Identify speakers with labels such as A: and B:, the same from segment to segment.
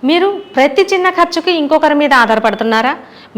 A: మీరు ప్రతి చిన్న ఖర్చుకి ఇంకొకరి మీద ఆధారపడుతున్నారా?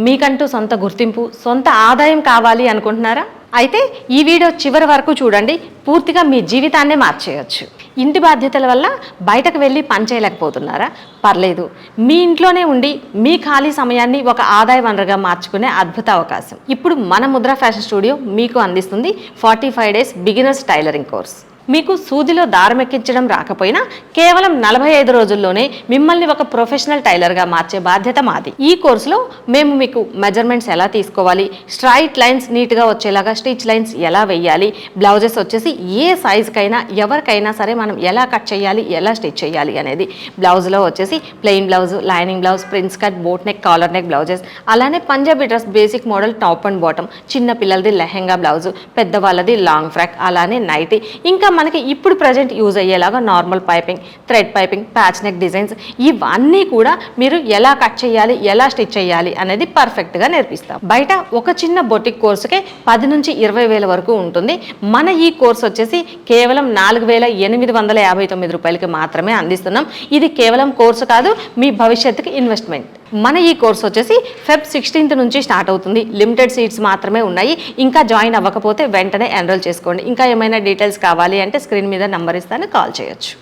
A: మీకంటూ సొంత గుర్తింపు, సొంత ఆదాయం కావాలి అనుకుంటున్నారా? అయితే ఈ వీడియో చివరి వరకు చూడండి. పూర్తిగా మీ జీవితాన్నే మార్చేయచ్చు. ఇంటి బాధ్యతల వల్ల బయటకు వెళ్ళి పని చేయలేకపోతున్నారా? పర్లేదు, మీ ఇంట్లోనే ఉండి మీ ఖాళీ సమయాన్ని ఒక ఆదాయ వనరుగా మార్చుకునే అద్భుత అవకాశం ఇప్పుడు మన ముద్ర ఫ్యాషన్ స్టూడియో మీకు అందిస్తుంది 45 డేస్ బిగినర్స్ టైలరింగ్ కోర్స్. మీకు సూదిలో దారం ఎక్కించడం రాకపోయినా కేవలం 45 రోజుల్లోనే మిమ్మల్ని ఒక ప్రొఫెషనల్ టైలర్గా మార్చే బాధ్యత మాది. ఈ కోర్సులో మేము మీకు మెజర్మెంట్స్ ఎలా తీసుకోవాలి, స్ట్రైట్ లైన్స్ నీట్గా వచ్చేలాగా స్టిచ్ లైన్స్ ఎలా వేయాలి, బ్లౌజెస్ వచ్చేసి ఏ సైజుకైనా ఎవరికైనా సరే మనం ఎలా కట్ చేయాలి, ఎలా స్టిచ్ చేయాలి అనేది, బ్లౌజ్లో వచ్చేసి plain blouse, lining blouse, prince cut, boat neck, collar neck blouses, అలానే Punjabi dress basic model top and bottom, చిన్న పిల్లలది లెహెంగా బ్లౌజు, పెద్దవాళ్ళది లాంగ్ ఫ్రాక్, అలానే నైటీ, ఇంకా మనకి ఇప్పుడు ప్రజెంట్ యూజ్ అయ్యేలాగా normal piping, thread piping, patch neck designs, ఇవన్నీ కూడా మీరు ఎలా కట్ చేయాలి, ఎలా స్టిచ్ చేయాలి అనేది పర్ఫెక్ట్గా నేర్పిస్తాం. బయట ఒక చిన్న బొటిక్ కోర్సుకే 10 నుంచి 20 వేల వరకు ఉంటుంది. మన ఈ కోర్స్ వచ్చేసి కేవలం 4,859 రూపాయలకి మాత్రమే అందిస్తున్నాం. ఇది కేవలం కోర్సు కాదు, మీ భవిష్యత్తుకి ఇన్వెస్ట్మెంట్. మన ఈ కోర్స్ వచ్చేసి Feb 16th నుంచి స్టార్ట్ అవుతుంది. లిమిటెడ్ సీట్స్ మాత్రమే ఉన్నాయి. ఇంకా జాయిన్ అవ్వకపోతే వెంటనే ఎన్రోల్ చేసుకోండి. ఇంకా ఏమైనా డీటెయిల్స్ కావాలి అంటే స్క్రీన్ మీద నంబర్ ఇస్తాను, కాల్ చేయొచ్చు.